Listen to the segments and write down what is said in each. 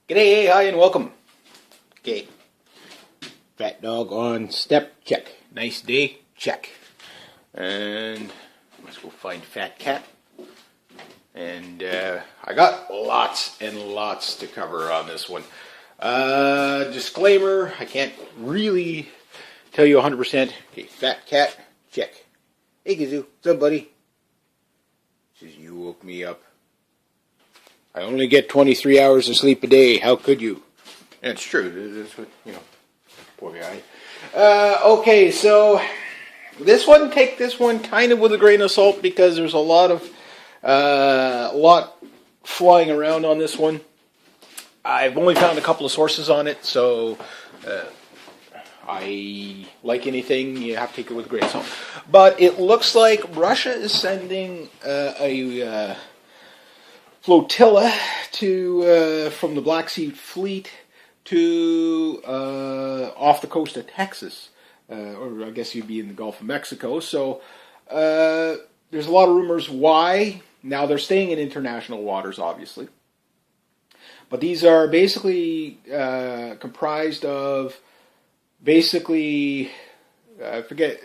G'day, hi, and welcome. Okay. Fat dog on step, check. Nice day, check. And let's go find fat cat. And I got lots and lots to cover on this one. Disclaimer, I can't really tell you 100%. Okay, fat cat, check. Hey, Gazoo, what's up, buddy? Says you woke me up. I only get 23 hours of sleep a day. How could you? And it's true. That's what, poor guy. Okay, so this one, take this one kind of with a grain of salt because there's a lot flying around on this one. I've only found a couple of sources on it, so I, like anything, you have to take it with a grain of salt. But it looks like Russia is sending a flotilla from the Black Sea Fleet to off the coast of Texas, or I guess you'd be in the Gulf of Mexico. So there's a lot of rumors why. Now they're staying in international waters, obviously, but these are basically comprised of I forget.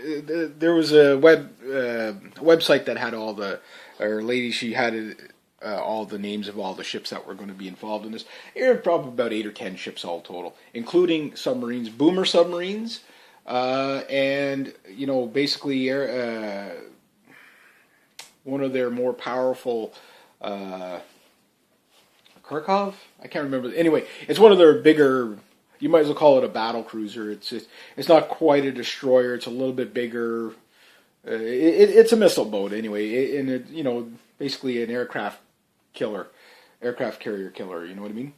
There was a website that had all the, or lady, she had all the names of all the ships that were going to be involved in this. There are probably about 8 or 10 ships all total, including submarines, boomer submarines, and basically one of their more powerful Kharkov. I can't remember. Anyway, it's one of their bigger. You might as well call it a battle cruiser. It's not quite a destroyer. It's a little bit bigger. It's a missile boat anyway, and basically an aircraft carrier killer, you know what I mean?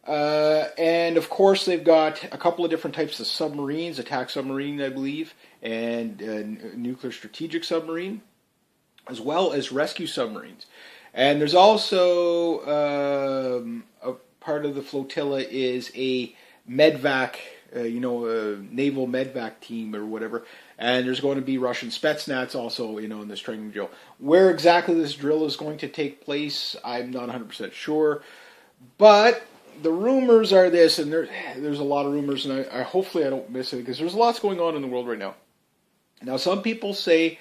And of course they've got a couple of different types of submarines, attack submarine I believe, and nuclear strategic submarine, as well as rescue submarines. And there's also a part of the flotilla is a medvac, a naval medvac team or whatever. And there's going to be Russian Spetsnaz also, in this training drill. Where exactly this drill is going to take place, I'm not 100% sure. But the rumors are this, and there's a lot of rumors, and I hopefully I don't miss it, because there's lots going on in the world right now. Now, some people say,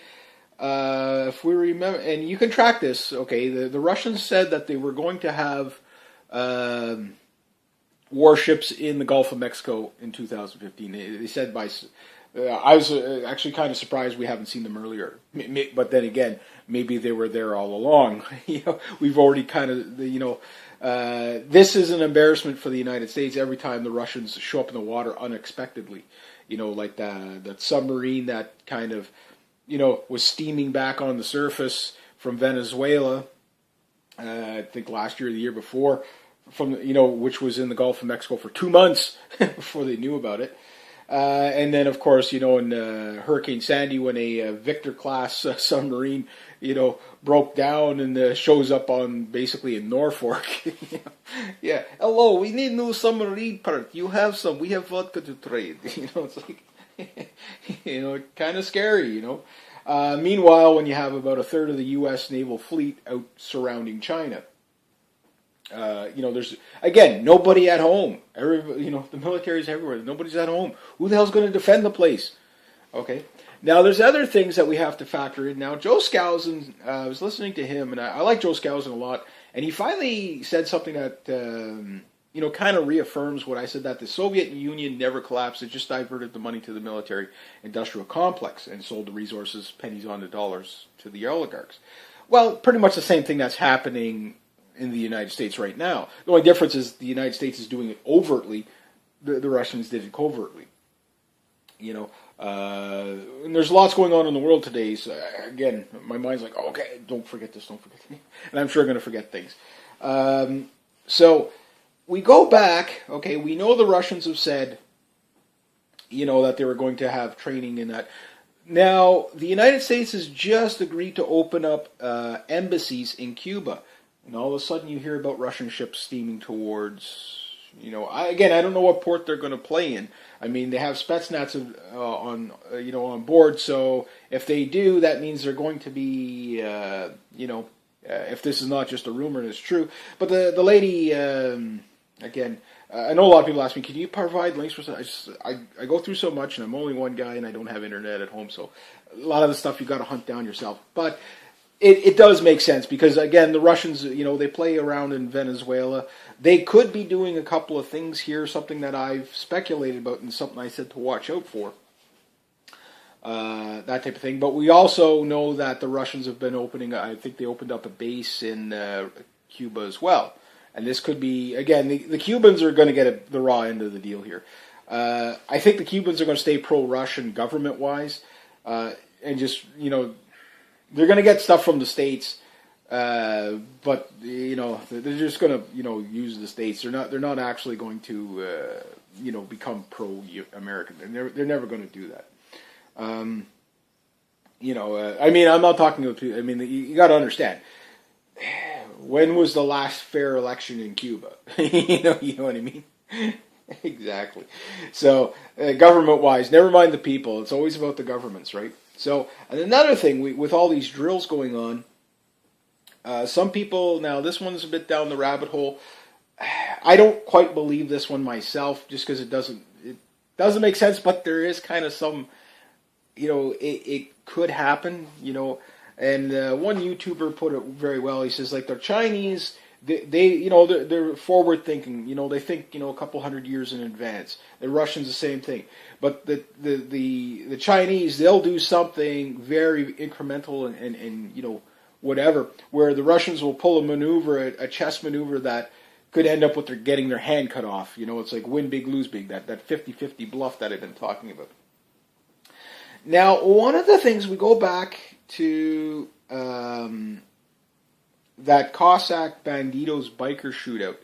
if we remember, and you can track this, okay, the Russians said that they were going to have warships in the Gulf of Mexico in 2015. They said by... I was actually kind of surprised we haven't seen them earlier. But then again, maybe they were there all along. We've already kind of, this is an embarrassment for the United States every time the Russians show up in the water unexpectedly. Like that submarine that kind of, was steaming back on the surface from Venezuela, I think last year or the year before, which was in the Gulf of Mexico for 2 months before they knew about it. And then, of course, in Hurricane Sandy, when a Victor-class submarine, broke down and shows up basically in Norfolk. Yeah, hello, we need new submarine part. You have some. We have vodka to trade. It's like, kind of scary. Meanwhile, when you have about a third of the U.S. naval fleet out surrounding China. There's, again, nobody at home. The military's everywhere. Nobody's at home. Who the hell's going to defend the place? Okay. Now, there's other things that we have to factor in. Now, Joe Skousen, I was listening to him, and I like Joe Skousen a lot, and he finally said something that, kind of reaffirms what I said, that the Soviet Union never collapsed. It just diverted the money to the military-industrial complex and sold the resources, pennies on the dollars, to the oligarchs. Well, pretty much the same thing that's happening in the United States right now. The only difference is the United States is doing it overtly. The Russians did it covertly. And there's lots going on in the world today. So again, my mind's like, oh, okay, don't forget this, don't forget this. And I'm sure I'm going to forget things. So we go back, okay, we know the Russians have said, that they were going to have training in that. Now, the United States has just agreed to open up embassies in Cuba. And all of a sudden you hear about Russian ships steaming towards, I don't know what port they're going to play in. I mean, they have Spetsnaz on board, so if they do, that means they're going to be, if this is not just a rumor and it's true. But the lady, again, I know a lot of people ask me, can you provide links for stuff? I go through so much, and I'm only one guy, and I don't have internet at home, so a lot of the stuff you got to hunt down yourself. But it does make sense because, again, the Russians, they play around in Venezuela. They could be doing a couple of things here, something that I've speculated about and something I said to watch out for. That type of thing. But we also know that the Russians have been I think they opened up a base in Cuba as well. And this could be, again, the Cubans are going to get the raw end of the deal here. I think the Cubans are going to stay pro-Russian government-wise. And just, they're going to get stuff from the States. But, they're just going to, use the States. They're not actually going to, become pro-American. They're never going to do that. I'm not talking about, you got to understand. When was the last fair election in Cuba? you know what I mean? Exactly. So, government-wise, never mind the people. It's always about the governments, right? So, and another thing, with all these drills going on, some people, now this one's a bit down the rabbit hole. I don't quite believe this one myself, just because it doesn't make sense, but there is kind of some, it could happen, And one YouTuber put it very well. He says, like, the Chinese, they're forward thinking. They think, a couple hundred years in advance. The Russians, the same thing. But the Chinese, they'll do something very incremental and whatever, where the Russians will pull a chess maneuver that could end up with getting their hand cut off. It's like win big, lose big, that 50-50 bluff that I've been talking about. Now, one of the things, we go back to that Cossack Banditos biker shootout.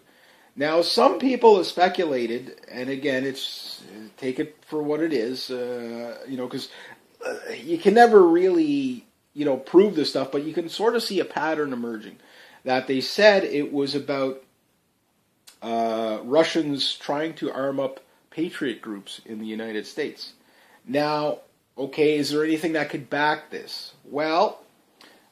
Now, some people have speculated, and again, take it for what it is, because you can never really, prove this stuff, but you can sort of see a pattern emerging. That they said it was about Russians trying to arm up patriot groups in the United States. Now, okay, is there anything that could back this? Well,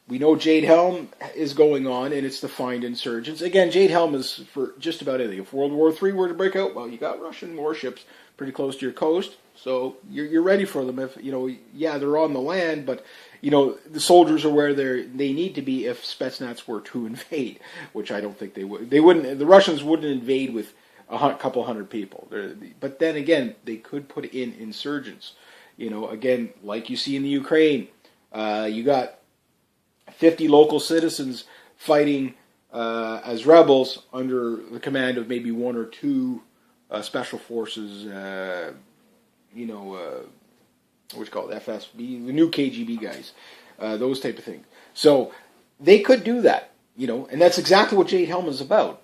we know Jade Helm is going on, and it's to find insurgents. Again, Jade Helm is for just about anything. If World War III were to break out, well, you got Russian warships pretty close to your coast, so you're ready for them. If they're on the land, but the soldiers are where they need to be if Spetsnaz were to invade, which I don't think they would. They wouldn't. The Russians wouldn't invade with a couple hundred people. But then again, they could put in insurgents. Again, like you see in the Ukraine, you got 50 local citizens fighting as rebels under the command of maybe one or two special forces, what's called FSB, the new KGB guys, those type of things. So they could do that, and that's exactly what Jade Helm is about.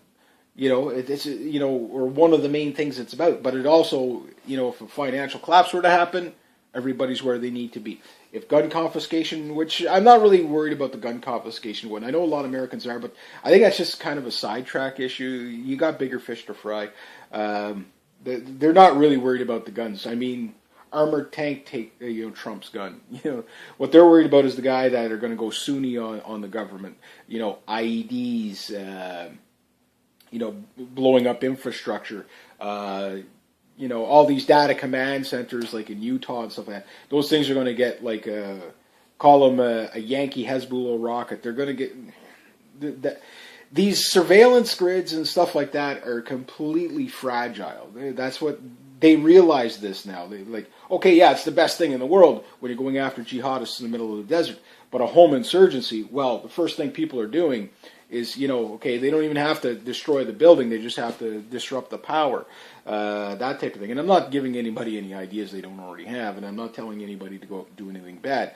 It's or one of the main things it's about. But it also, if a financial collapse were to happen, everybody's where they need to be. If gun confiscation, which I'm not really worried about the gun confiscation one. I know a lot of Americans are, but I think that's just kind of a sidetrack issue. You got bigger fish to fry. They're not really worried about the guns. I mean, armored tank take Trump's gun. What they're worried about is the guy that are going to go Sunni on the government. IEDs. Blowing up infrastructure. All these data command centers like in Utah and stuff like that. Those things are going to get call them a Yankee Hezbollah rocket. They're going to get these surveillance grids and stuff like that are completely fragile. That's what they realize this now. They it's the best thing in the world when you're going after jihadists in the middle of the desert. But a home insurgency, well, the first thing people are doing is, they don't even have to destroy the building. They just have to disrupt the power. That type of thing. And I'm not giving anybody any ideas they don't already have, and I'm not telling anybody to go do anything bad.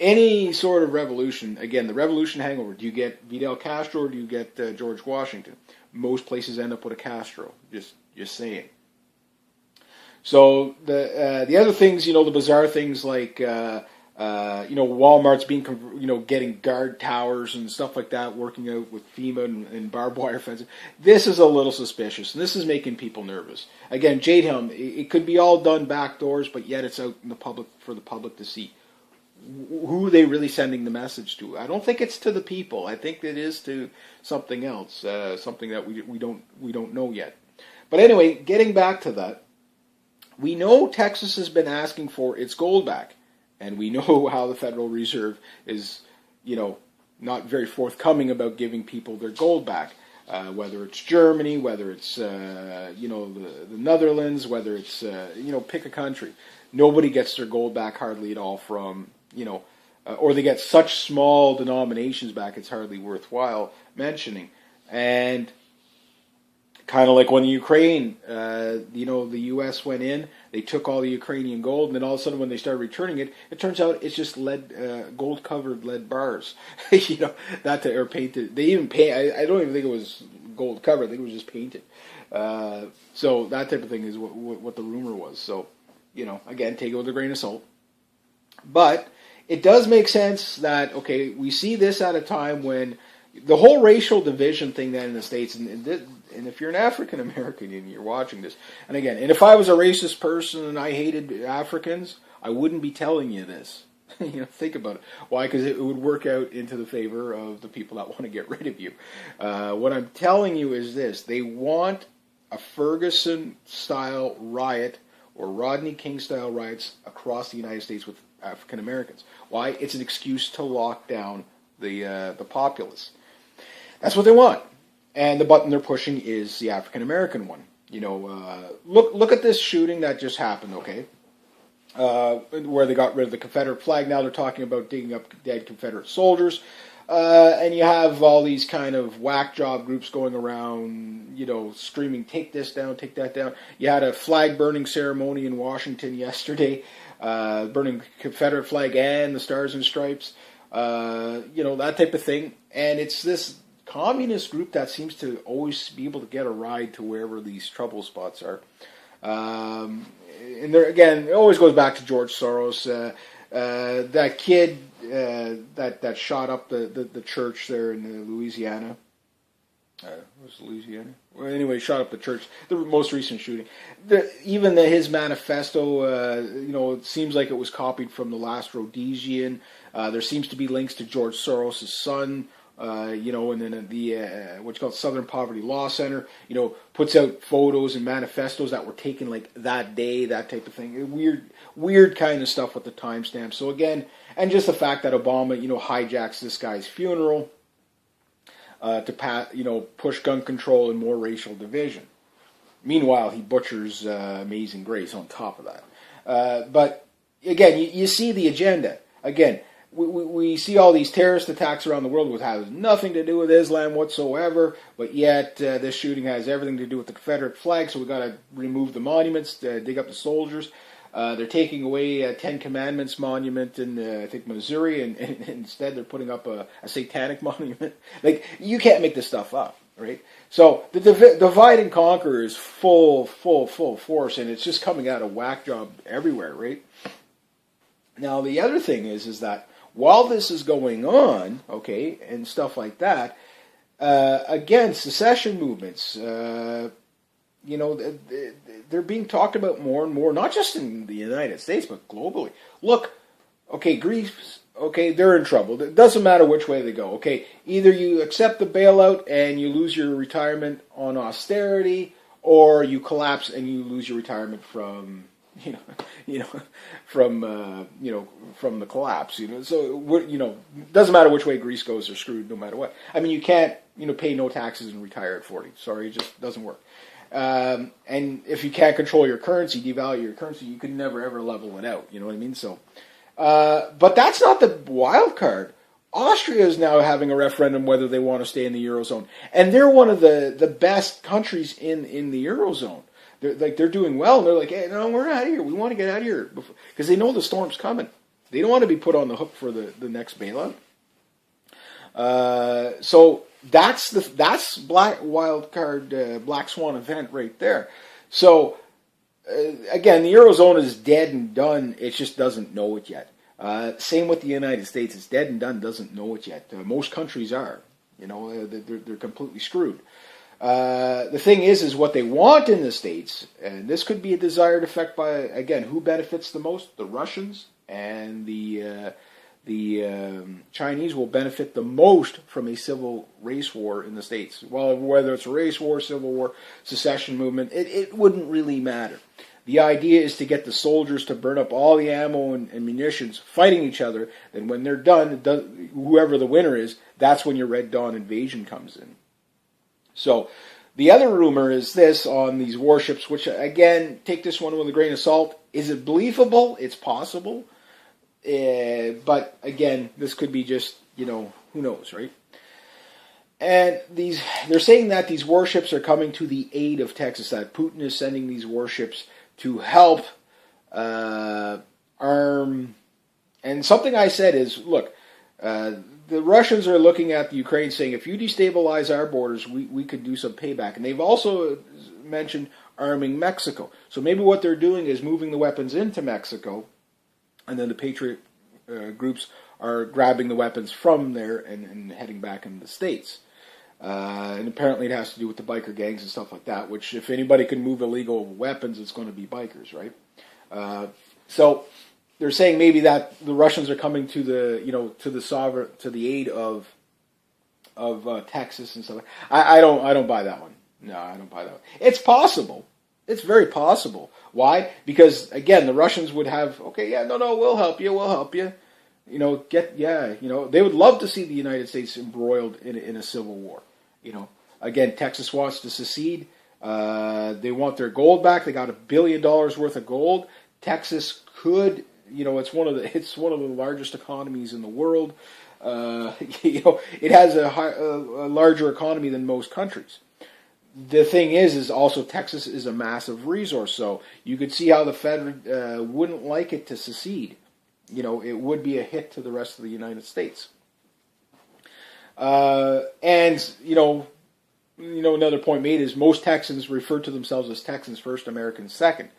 Any sort of revolution, again, the revolution hangover, do you get Fidel Castro or do you get George Washington? Most places end up with a Castro, just saying. So the other things, the bizarre things like Walmart's being, getting guard towers and stuff like that, working out with FEMA and barbed wire fences. This is a little suspicious, and this is making people nervous. Again, Jade Helm, it could be all done back doors, but yet it's out in the public for the public to see. who are they really sending the message to? I don't think it's to the people. I think it is to something else, something that we don't know yet. But anyway, getting back to that, we know Texas has been asking for its gold back, and we know how the Federal Reserve is, not very forthcoming about giving people their gold back. Whether it's Germany, whether it's the Netherlands, whether it's pick a country, nobody gets their gold back hardly at all from or they get such small denominations back, it's hardly worthwhile mentioning. And kind of like when the Ukraine, the U.S. went in, they took all the Ukrainian gold, and then all of a sudden when they started returning it, it turns out it's just gold-covered lead bars, that are painted. They even paint. I don't even think it was gold-covered. I think it was just painted. So that type of thing is what the rumor was. So, again, take it with a grain of salt. But it does make sense that, okay, we see this at a time when the whole racial division thing then in the States, and if you're an African American and you're watching this, and again, and if I was a racist person and I hated Africans, I wouldn't be telling you this. Think about it. Why? Because it would work out into the favor of the people that want to get rid of you. What I'm telling you is this. They want a Ferguson-style riot or Rodney King-style riots across the United States with African Americans. Why? It's an excuse to lock down the populace. That's what they want. And the button they're pushing is the African American one. Look at this shooting that just happened, okay? Where they got rid of the Confederate flag. Now they're talking about digging up dead Confederate soldiers. And you have all these kind of whack job groups going around, screaming, take this down, take that down. You had a flag burning ceremony in Washington yesterday, burning Confederate flag and the Stars and Stripes, that type of thing. And it's this communist group that seems to always be able to get a ride to wherever these trouble spots are. And there again, it always goes back to George Soros. That kid that shot up the church there in Louisiana. Was it Louisiana? Well, anyway, shot up the church. The most recent shooting. His manifesto, it seems like it was copied from the last Rhodesian. There seems to be links to George Soros' son. And then the what's called Southern Poverty Law Center, puts out photos and manifestos that were taken like that day, that type of thing. Weird kind of stuff with the timestamp. So again, and just the fact that Obama, hijacks this guy's funeral to push gun control and more racial division. Meanwhile, he butchers Amazing Grace on top of that. But again, you see the agenda. Again, we see all these terrorist attacks around the world which has nothing to do with Islam whatsoever, but yet this shooting has everything to do with the Confederate flag, so we've got to remove the monuments, dig up the soldiers. They're taking away a Ten Commandments monument in, I think, Missouri, and instead they're putting up a satanic monument. Like, you can't make this stuff up, right? So the divide and conquer is full force, and it's just coming out of whack job everywhere, right? Now, the other thing is that while this is going on, okay, and stuff like that, again, secession movements, they're being talked about more and more, not just in the United States, but globally. Look, okay, Greece, okay, they're in trouble. It doesn't matter which way they go, okay? Either you accept the bailout and you lose your retirement on austerity, or you collapse and you lose your retirement from from the collapse, So doesn't matter which way Greece goes, they're screwed no matter what. I mean, you can't, pay no taxes and retire at 40. Sorry, it just doesn't work. And if you can't control your currency, devalue your currency, you could never ever level it out. You know what I mean? So, but that's not the wild card. Austria is now having a referendum whether they want to stay in the Eurozone, and they're one of the best countries in the Eurozone. They're doing well, and they're like, hey, no, we're out of here. We want to get out of here because they know the storm's coming. They don't want to be put on the hook for the next bailout. So that's black wild card, black swan event right there. So again, the Eurozone is dead and done. It just doesn't know it yet. Same with the United States. It's dead and done. Doesn't know it yet. Most countries are. They're completely screwed. The thing is what they want in the States, and this could be a desired effect by, again, who benefits the most? The Russians and the Chinese will benefit the most from a civil race war in the States. Well, whether it's a race war, civil war, secession movement, it wouldn't really matter. The idea is to get the soldiers to burn up all the ammo and munitions fighting each other. Then when they're done, whoever the winner is, that's when your Red Dawn invasion comes in. So the other rumor is this on these warships, which again, take this one with a grain of salt. Is it believable? It's possible. But again, this could be just, who knows, right? And they're saying that these warships are coming to the aid of Texas, that Putin is sending these warships to help arm. And something I said is, look, the Russians are looking at the Ukraine saying, if you destabilize our borders, we could do some payback. And they've also mentioned arming Mexico. So maybe what they're doing is moving the weapons into Mexico, and then the Patriot groups are grabbing the weapons from there and heading back into the States. And apparently it has to do with the biker gangs and stuff like that, which if anybody can move illegal weapons, it's going to be bikers, right? So they're saying maybe that the Russians are coming to the aid of Texas and stuff. I don't buy that one. No, I don't buy that one. It's possible. It's very possible. Why? Because again, the Russians would have, we'll help you. They would love to see the United States embroiled in a civil war. Again, Texas wants to secede. They want their gold back. They got $1 billion worth of gold. Texas could, it's one of the largest economies in the world. It has a larger economy than most countries. The thing is also Texas is a massive resource, so you could see how the Fed wouldn't like it to secede. It would be a hit to the rest of the United States. Another point made is most Texans refer to themselves as Texans first, Americans second.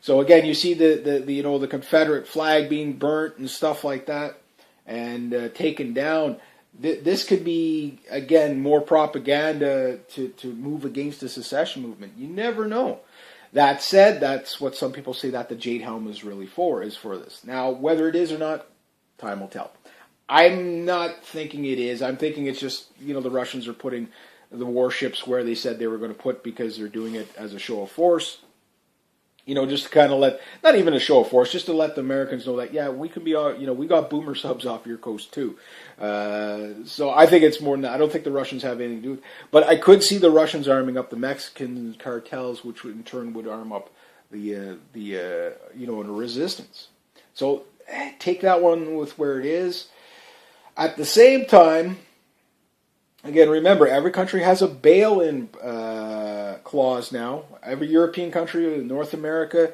So again, you see the Confederate flag being burnt and stuff like that, and taken down. This could be, again, more propaganda to move against the secession movement. You never know. That said, that's what some people say that the Jade Helm is really for this. Now, whether it is or not, time will tell. I'm not thinking it is. I'm thinking it's just, the Russians are putting the warships where they said they were going to put because they're doing it as a show of force. Just to kind of not even a show of force, just to let the Americans know that, we can be, we got boomer subs off your coast too. So I think it's more than that. I don't think the Russians have anything to do with it. But I could see the Russians arming up the Mexican cartels, which in turn would arm up the resistance. So take that one with where it is. At the same time, again, remember, every country has a bail-in clause now. Every European country, North America.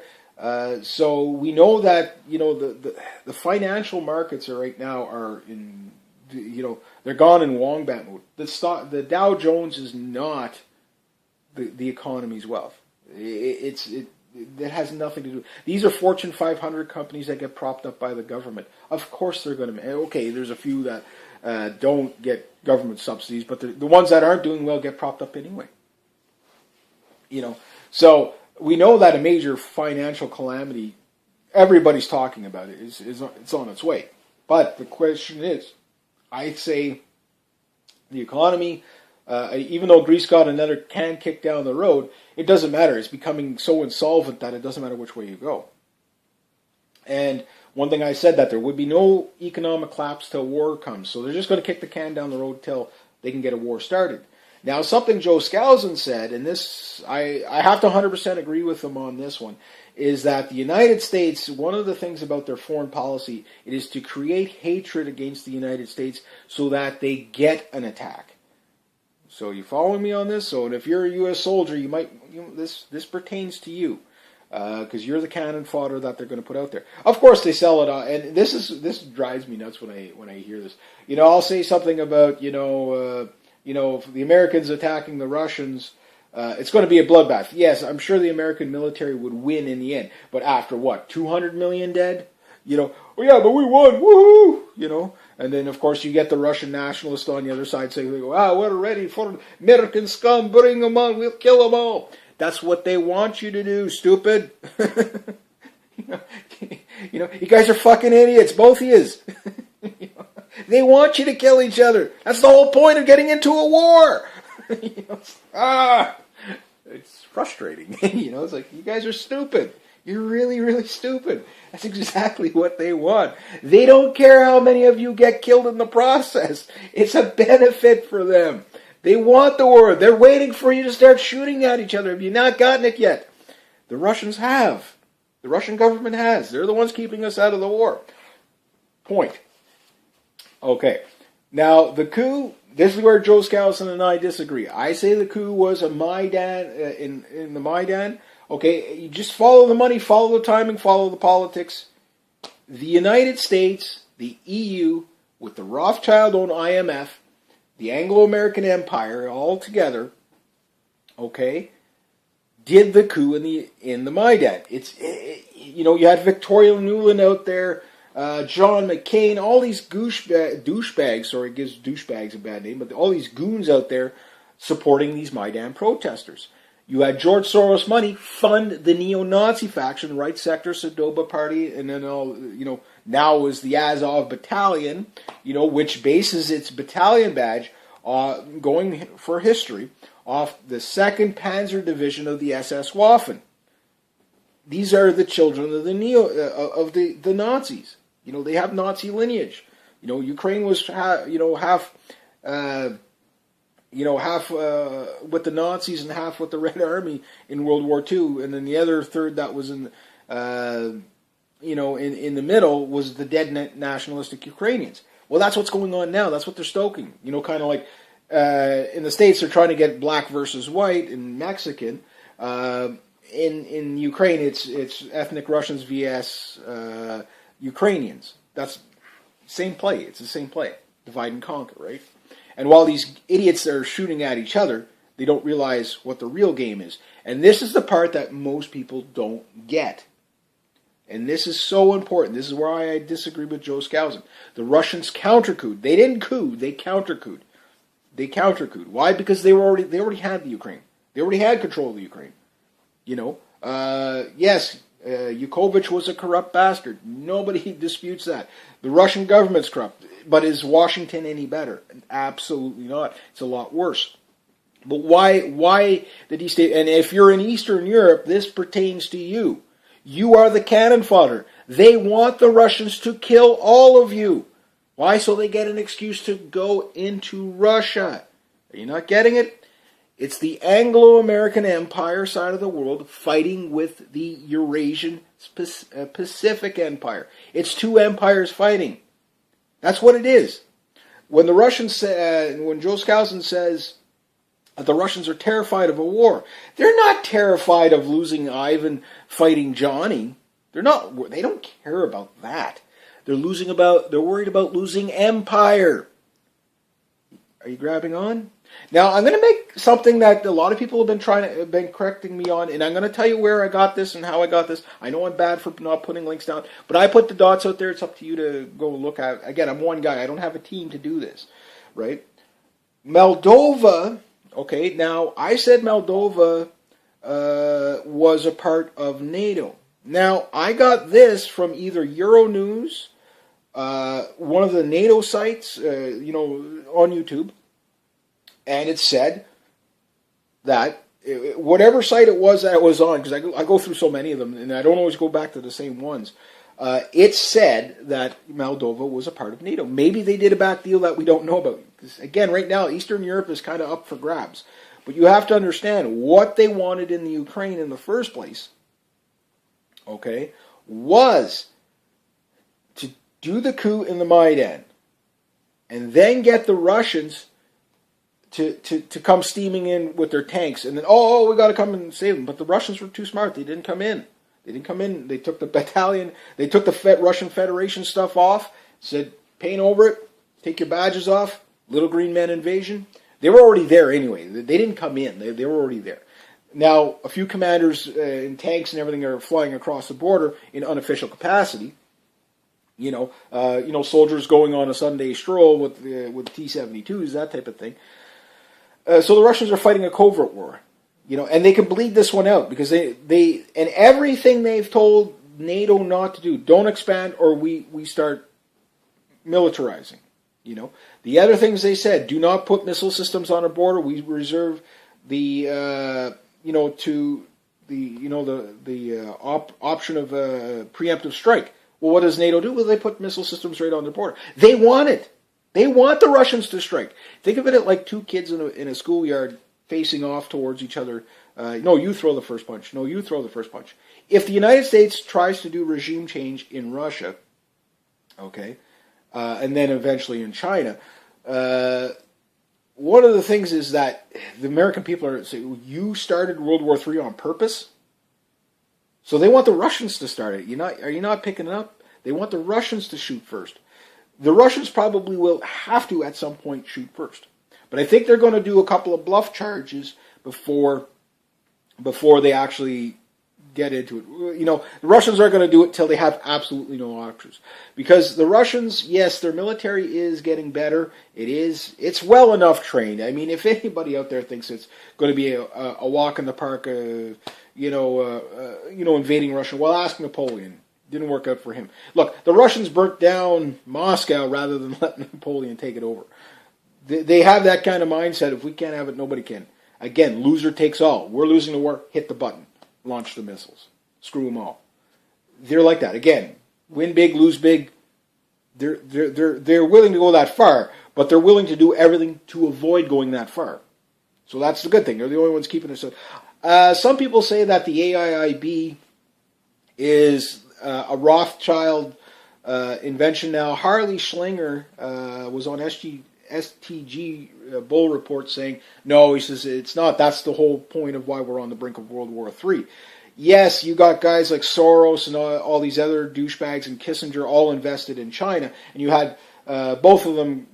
So we know that the financial markets right now are in they're gone in wombat mode. The Dow Jones is not the economy's wealth. It has nothing to do. These are Fortune 500 companies that get propped up by the government. Of course they're going to. Okay, there's a few that don't get government subsidies, but the ones that aren't doing well get propped up anyway. So we know that a major financial calamity, everybody's talking about it, it's on its way. But the question is, I'd say the economy, even though Greece got another can kicked down the road, it doesn't matter. It's becoming so insolvent that it doesn't matter which way you go. And one thing I said, that there would be no economic collapse till war comes. So they're just going to kick the can down the road till they can get a war started. Now, something Joe Skousen said, and this I have to 100% agree with him on this one, is that the United States, one of the things about their foreign policy, it is to create hatred against the United States so that they get an attack. So you following me on this? So if you're a U.S. soldier, this pertains to you. Because you're the cannon fodder that they're going to put out there. Of course, they sell it on, and this drives me nuts when I hear this. I'll say something about if the Americans attacking the Russians, it's going to be a bloodbath. Yes, I'm sure the American military would win in the end, but after what, 200 million dead? Oh yeah, but we won, woohoo! And then of course you get the Russian nationalists on the other side saying, we're ready for American scum, bring them on, we'll kill them all. That's what they want you to do, stupid. You guys are fucking idiots, both of yous. They want you to kill each other. That's the whole point of getting into a war. It's frustrating. It's like, you guys are stupid. You're really, really stupid. That's exactly what they want. They don't care how many of you get killed in the process. It's a benefit for them. They want the war. They're waiting for you to start shooting at each other. Have you not gotten it yet? The Russians have. The Russian government has. They're the ones keeping us out of the war. Point. Okay. Now, the coup, this is where Joe Skousen and I disagree. I say the coup was a Maidan, in the Maidan. Okay, you just follow the money, follow the timing, follow the politics. The United States, the EU, with the Rothschild-owned IMF, the Anglo-American Empire, all together, okay, did the coup in the Maidan. You had Victoria Nuland out there, John McCain, all these douchebags, sorry, it gives douchebags a bad name, but all these goons out there supporting these Maidan protesters. You had George Soros money fund the neo-Nazi faction, right sector, Sadoba party, and then now is the Azov battalion, which bases its battalion badge, going for history, off the 2nd Panzer Division of the SS Waffen. These are the children of the Nazis. They have Nazi lineage. Ukraine was half with the Nazis and half with the Red Army in World War II, and then the other third that was in the middle was the dead nationalistic Ukrainians. Well, that's what's going on now. That's what they're stoking. Kind of like in the States, they're trying to get black versus white and Mexican. In Ukraine, it's ethnic Russians vs Ukrainians. That's same play. It's the same play. Divide and conquer, right? And while these idiots are shooting at each other, they don't realize what the real game is. And this is the part that most people don't get. And this is so important. This is where I disagree with Joe Skousen. The Russians counter-couped. They didn't coup. They counter-couped. Why? Because they already had the Ukraine. They already had control of the Ukraine. Yes, Yanukovych was a corrupt bastard. Nobody disputes that. The Russian government's corrupt. But is Washington any better? Absolutely not. It's a lot worse. But why did he stay? And if you're in Eastern Europe, this pertains to you. You are the cannon fodder. They want the Russians to kill all of you. Why? So they get an excuse to go into Russia. Are you not getting it? It's the Anglo-American Empire side of the world fighting with the Eurasian Pacific Empire. It's two empires fighting. That's what it is. When the Russians when Joe Skousen says that the Russians are terrified of a war, they're not terrified of losing Ivan fighting Johnny. They're not. They don't care about that. They're worried about losing empire. Are you grabbing on? Now, I'm going to make something that a lot of people have been correcting me on, and I'm going to tell you where I got this and how I got this. I know I'm bad for not putting links down, but I put the dots out there. It's up to you to go look at. Again, I'm one guy. I don't have a team to do this, right? Moldova, okay, now I said Moldova was a part of NATO. Now, I got this from either Euronews, one of the NATO sites, on YouTube, and it said that whatever site it was that it was on, because I go through so many of them, and I don't always go back to the same ones, it said that Moldova was a part of NATO. Maybe they did a back deal that we don't know about. Because, again, right now, Eastern Europe is kind of up for grabs. But you have to understand what they wanted in the Ukraine in the first place, okay, was to do the coup in the Maidan and then get the Russians to come steaming in with their tanks, and then, we got to come and save them. But the Russians were too smart. They didn't come in. They took the battalion, they took the Russian Federation stuff off, said, paint over it, take your badges off, Little Green Men invasion. They were already there anyway. They didn't come in. They were already there. Now, a few commanders in tanks and everything are flying across the border in unofficial capacity. Soldiers going on a Sunday stroll with T-72s, that type of thing. So the Russians are fighting a covert war, and they can bleed this one out because they and everything they've told NATO not to do, don't expand or we start, militarizing. The other things they said: do not put missile systems on our border. We reserve the option of preemptive strike. Well, what does NATO do? Well, they put missile systems right on their border. They want it. They want the Russians to strike. Think of it like two kids in a schoolyard facing off towards each other. No, you throw the first punch. No, you throw the first punch. If the United States tries to do regime change in Russia, okay, and then eventually in China, one of the things is that the American people are saying, you started World War III on purpose? So they want the Russians to start it. Are you not picking it up? They want the Russians to shoot first. The Russians probably will have to at some point shoot first. But I think they're going to do a couple of bluff charges before they actually get into it. The Russians aren't going to do it till they have absolutely no options. Because the Russians, yes, their military is getting better. It's well enough trained. I mean, if anybody out there thinks it's going to be a walk in the park, invading Russia, well, ask Napoleon. Didn't work out for him. Look, the Russians burnt down Moscow rather than let Napoleon take it over. They have that kind of mindset. If we can't have it, nobody can. Again, loser takes all. We're losing the war. Hit the button. Launch the missiles. Screw them all. They're like that. Again, win big, lose big. They're willing to go that far, but they're willing to do everything to avoid going that far. So that's the good thing. They're the only ones keeping it. Some people say that the AIIB is a Rothschild invention now. Harley Schlinger was on STG Bull Report saying, no, he says it's not. That's the whole point of why we're on the brink of World War III. Yes, you got guys like Soros and all these other douchebags and Kissinger all invested in China, and you had both of them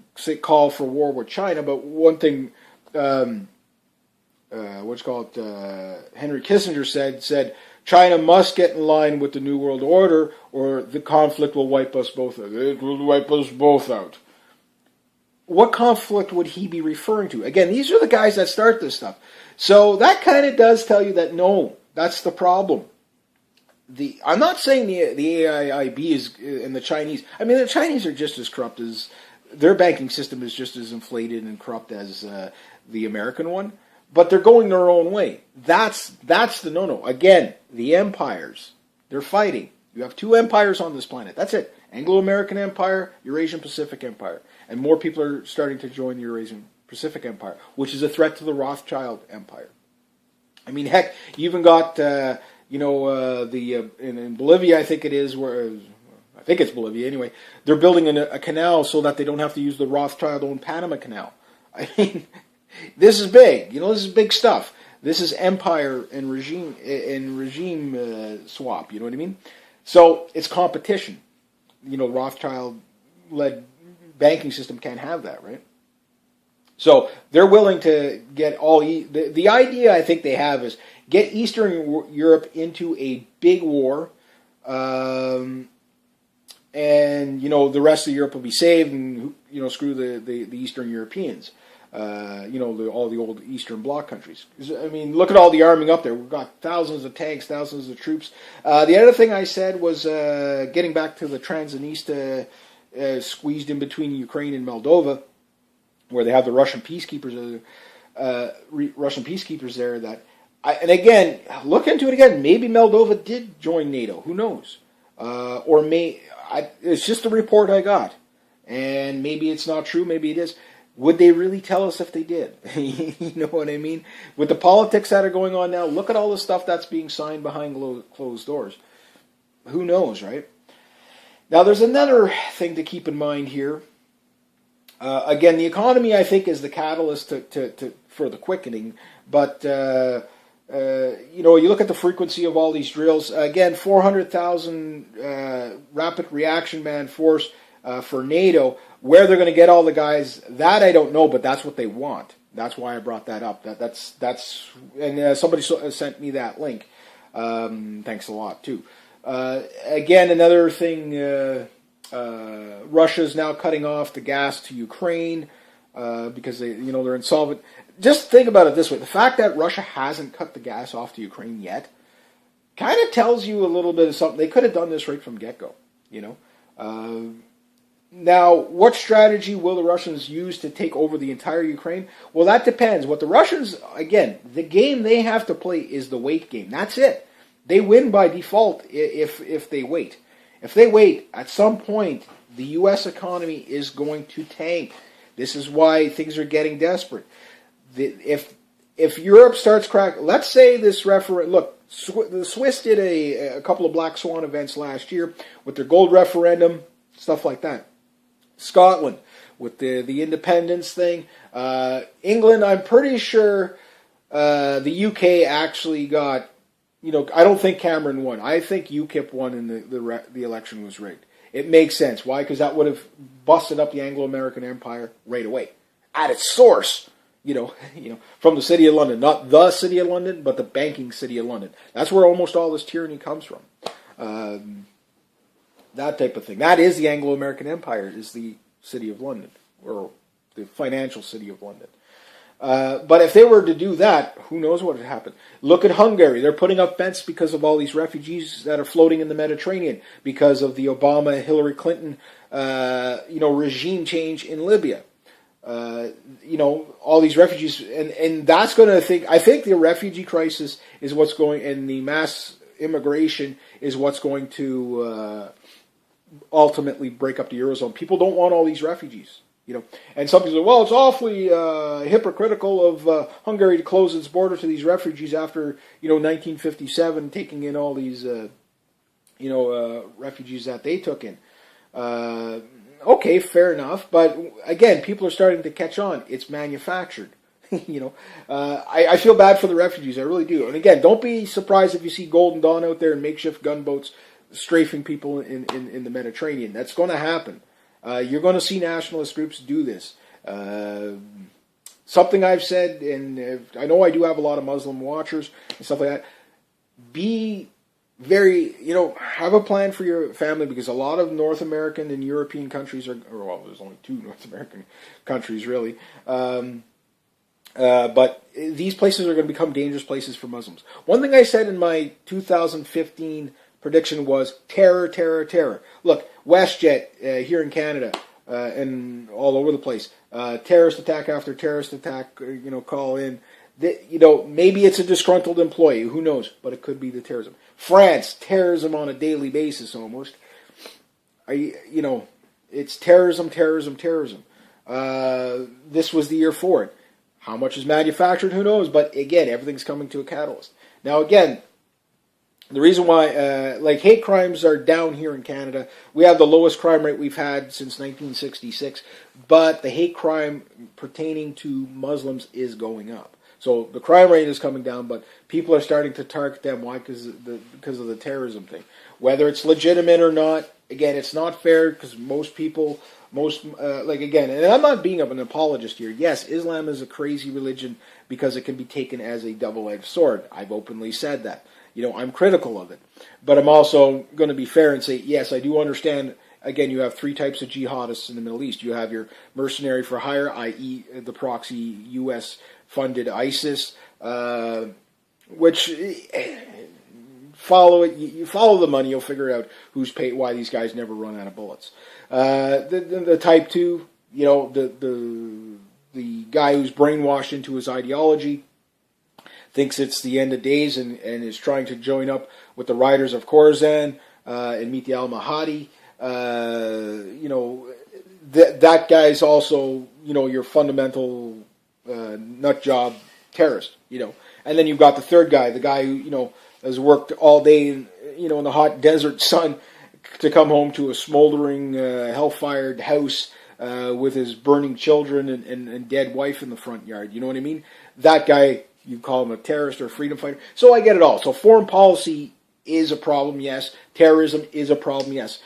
call for war with China. But one thing, Henry Kissinger said, China must get in line with the New World Order, or the conflict will wipe us both out. It will wipe us both out. What conflict would he be referring to? Again, these are the guys that start this stuff. So that kind of does tell you that, no, that's the problem. I'm not saying the AIIB is, and the Chinese, I mean, the Chinese are just as corrupt as, their banking system is just as inflated and corrupt as the American one, but they're going their own way. That's the no-no. Again, the empires, they're fighting. You have two empires on this planet. That's it. Anglo-American Empire, Eurasian Pacific Empire. And more people are starting to join the Eurasian Pacific Empire, which is a threat to the Rothschild Empire. I mean, heck, you even got, in Bolivia, I think it is, I think it's Bolivia anyway, they're building a canal so that they don't have to use the Rothschild-owned Panama Canal. I mean, this is big. This is big stuff. This is empire and regime swap. You know what I mean? So it's competition. Rothschild-led banking system can't have that, right? So they're willing to get all... The idea I think they have is get Eastern Europe into a big war, and the rest of Europe will be saved, and screw the Eastern Europeans. All the old Eastern Bloc countries. I mean, look at all the arming up there. We've got thousands of tanks, thousands of troops. The other thing I said was getting back to the Transnistria squeezed in between Ukraine and Moldova, where they have the Russian peacekeepers there. And again, look into it again. Maybe Moldova did join NATO. Who knows? It's just a report I got, and maybe it's not true. Maybe it is. Would they really tell us if they did? You know what I mean? With the politics that are going on now, look at all the stuff that's being signed behind closed doors. Who knows, right? Now, there's another thing to keep in mind here. Again, the economy, I think, is the catalyst for the quickening. But, you look at the frequency of all these drills. Again, 400,000 rapid reaction man force for NATO. Where they're going to get all the guys, that I don't know, but that's what they want. That's why I brought that up. And somebody sent me that link. Thanks a lot, too. Again, another thing, Russia's now cutting off the gas to Ukraine because they're insolvent. Just think about it this way. The fact that Russia hasn't cut the gas off to Ukraine yet kind of tells you a little bit of something. They could have done this right from get-go, Now, what strategy will the Russians use to take over the entire Ukraine? Well, that depends. What the Russians, again, the game they have to play is the wait game. That's it. They win by default if they wait. If they wait, at some point, the U.S. economy is going to tank. This is why things are getting desperate. If Europe starts cracking, let's say this referendum, look, the Swiss did a couple of black swan events last year with their gold referendum, stuff like that. Scotland with the independence thing. England, I'm pretty sure the UK actually got, I don't think Cameron won. I think UKIP won and the election was rigged. It makes sense. Why? Because that would have busted up the Anglo-American Empire right away. At its source, from the City of London. Not the City of London, but the banking City of London. That's where almost all this tyranny comes from. That type of thing. That is the Anglo-American Empire, is the City of London, or the financial City of London. But if they were to do that, who knows what would happen. Look at Hungary. They're putting up fence because of all these refugees that are floating in the Mediterranean, because of the Obama-Hillary Clinton regime change in Libya. All these refugees, and that's going to I think the refugee crisis is what's going, and the mass immigration is what's going to ultimately break up the Eurozone. People don't want all these refugees, And some people say, well, it's awfully hypocritical of Hungary to close its border to these refugees after, 1957, taking in all these, refugees that they took in. Okay, fair enough. But again, people are starting to catch on. It's manufactured. I feel bad for the refugees. I really do. And again, don't be surprised if you see Golden Dawn out there and makeshift gunboats strafing people in the Mediterranean. That's going to happen. You're going to see nationalist groups do this. Something I've said, and I know I do have a lot of Muslim watchers and stuff like that. Be very, have a plan for your family, because a lot of North American and European countries there's only 2 North American countries really. But these places are going to become dangerous places for Muslims. One thing I said in my 2015 prediction was terror, terror, terror. Look, WestJet here in Canada and all over the place. Terrorist attack after terrorist attack, call in. Maybe it's a disgruntled employee. Who knows? But it could be the terrorism. France, terrorism on a daily basis almost. It's terrorism, terrorism, terrorism. This was the year for it. How much is manufactured? Who knows? But again, everything's coming to a catalyst. Now again, the reason why, hate crimes are down here in Canada. We have the lowest crime rate we've had since 1966, but the hate crime pertaining to Muslims is going up. So the crime rate is coming down, but people are starting to target them. Why? Because of the terrorism thing. Whether it's legitimate or not, again, it's not fair, because most people, again, and I'm not being an apologist here. Yes, Islam is a crazy religion because it can be taken as a double-edged sword. I've openly said that. I'm critical of it. But I'm also going to be fair and say, yes, I do understand. Again, you have 3 types of jihadists in the Middle East. You have your mercenary for hire, i.e. the proxy U.S.-funded ISIS, which follow it. You follow the money, you'll figure out who's paid, why these guys never run out of bullets. The type 2, the guy who's brainwashed into his ideology, thinks it's the end of days and is trying to join up with the riders of Khorasan and meet the al-Mahdi. That guy's also, your fundamental nut job terrorist, And then you've got the third guy, the guy who, has worked all day in the hot desert sun to come home to a smoldering, hell-fired house with his burning children and dead wife in the front yard. You know what I mean? That guy, you call him a terrorist or a freedom fighter. So I get it all. So foreign policy is a problem, yes. Terrorism is a problem, yes.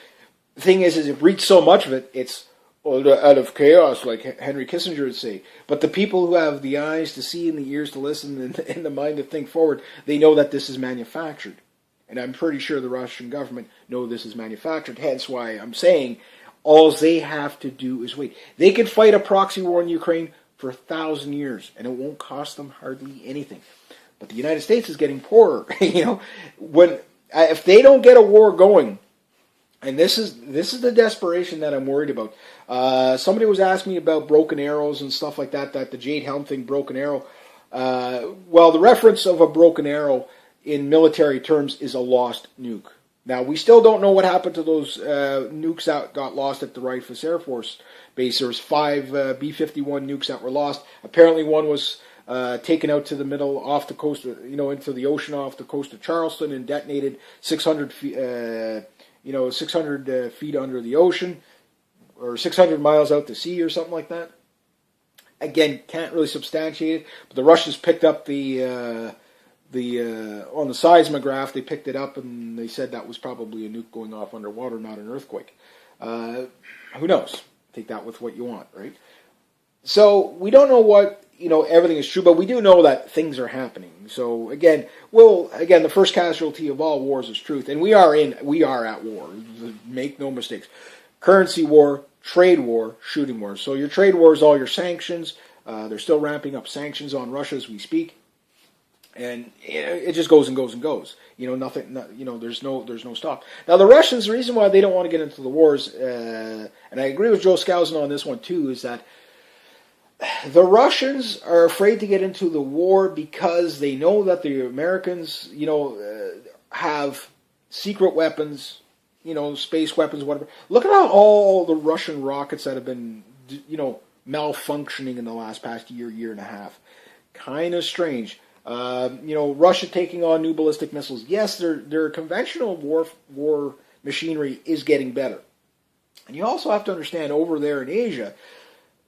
The thing is if reach so much of it, it's out of chaos, like Henry Kissinger would say. But the people who have the eyes to see and the ears to listen and the mind to think forward, they know that this is manufactured. And I'm pretty sure the Russian government know this is manufactured. Hence why I'm saying all they have to do is wait. They could fight a proxy war in Ukraine for 1,000 years, and it won't cost them hardly anything. But the United States is getting poorer. If they don't get a war going, And this is the desperation that I'm worried about. Somebody was asking me about broken arrows and stuff like that. That the Jade Helm thing, broken arrow. Well, the reference of a broken arrow in military terms is a lost nuke. Now, we still don't know what happened to those nukes that got lost at the Rifus Air Force Base. There was 5 B-51 nukes that were lost. Apparently, one was taken out to the middle, off the coast, into the ocean off the coast of Charleston, and detonated 600 feet, 600 feet under the ocean, or 600 miles out to sea, or something like that. Again, can't really substantiate it, but the Russians picked up on the seismograph, they picked it up and they said that was probably a nuke going off underwater, not an earthquake. Who knows? Take that with what you want, right? So we don't know what, everything is true, but we do know that things are happening. So again, the first casualty of all wars is truth, and we are at war. Make no mistakes. Currency war, trade war, shooting war. So your trade war is all your sanctions. They're still ramping up sanctions on Russia as we speak. And it just goes and goes and goes. Nothing. There's no stop. Now the Russians, the reason why they don't want to get into the wars, and I agree with Joe Skousen on this one too, is that the Russians are afraid to get into the war because they know that the Americans, have secret weapons, space weapons, whatever. Look at how all the Russian rockets that have been, malfunctioning in the past year and a half. Kind of strange. Russia taking on new ballistic missiles. Yes, their conventional war machinery is getting better. And you also have to understand, over there in Asia,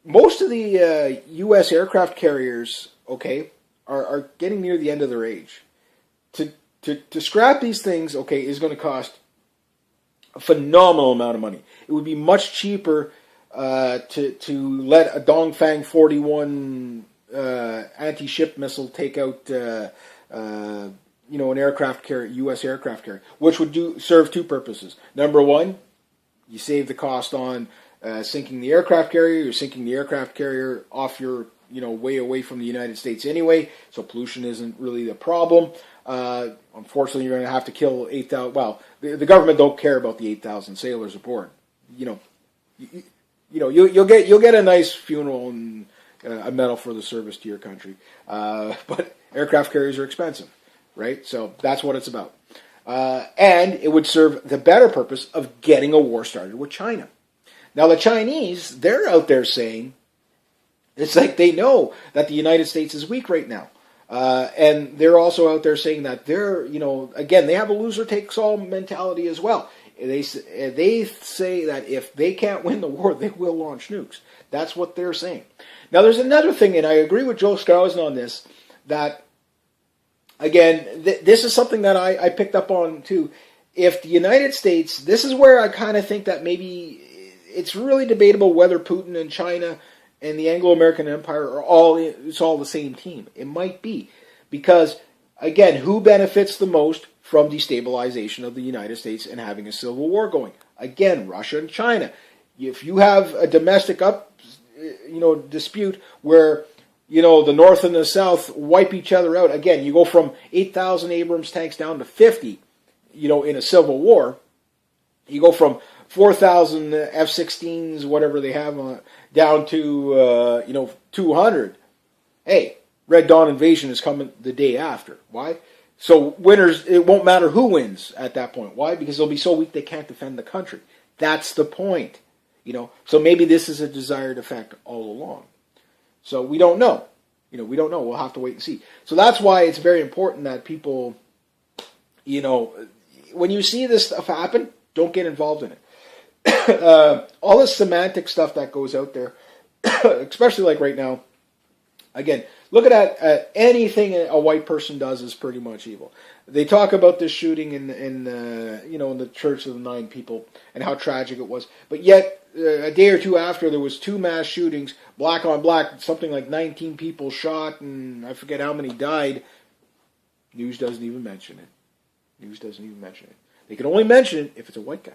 most of the U.S. aircraft carriers, are getting near the end of their age. To scrap these things, is going to cost a phenomenal amount of money. It would be much cheaper to let a Dongfang 41 anti-ship missile take out an aircraft carrier, U.S. aircraft carrier, which would serve two purposes. Number one, you save the cost on sinking the aircraft carrier. You're sinking the aircraft carrier off your way away from the United States anyway, so pollution isn't really the problem. Unfortunately, you're going to have to kill 8,000. Well, the government don't care about the 8,000 sailors aboard. You'll get a nice funeral and a medal for the service to your country. But aircraft carriers are expensive, right? So that's what it's about. And it would serve the better purpose of getting a war started with China. Now, the Chinese, they're out there saying, it's like they know that the United States is weak right now. And they're also out there saying that they're, again, they have a loser-takes-all mentality as well. They say that if they can't win the war, they will launch nukes. That's what they're saying. Now, there's another thing, and I agree with Joe Skousen on this, that, again, this is something that I picked up on, too. If the United States, this is where I kind of think that maybe it's really debatable whether Putin and China and the Anglo-American Empire are all the same team. It might be. Because, again, who benefits the most from destabilization of the United States and having a civil war going? Again, Russia and China. If you have a domestic dispute where, the North and the South wipe each other out, again, you go from 8,000 Abrams tanks down to 50, in a civil war. You go from 4,000 F-16s, whatever they have, down to, 200. Hey, Red Dawn invasion is coming the day after. Why? So winners, it won't matter who wins at that point. Why? Because they'll be so weak they can't defend the country. That's the point. So maybe this is a desired effect all along. So we don't know. We don't know. We'll have to wait and see. So that's why it's very important that people, when you see this stuff happen, don't get involved in it. All this semantic stuff that goes out there, especially like right now, again, look at anything a white person does is pretty much evil. They talk about this shooting in the Church of the Nine People and how tragic it was, but yet a day or two after there was 2 mass shootings, black on black, something like 19 people shot, and I forget how many died. News doesn't even mention it. They can only mention it if it's a white guy.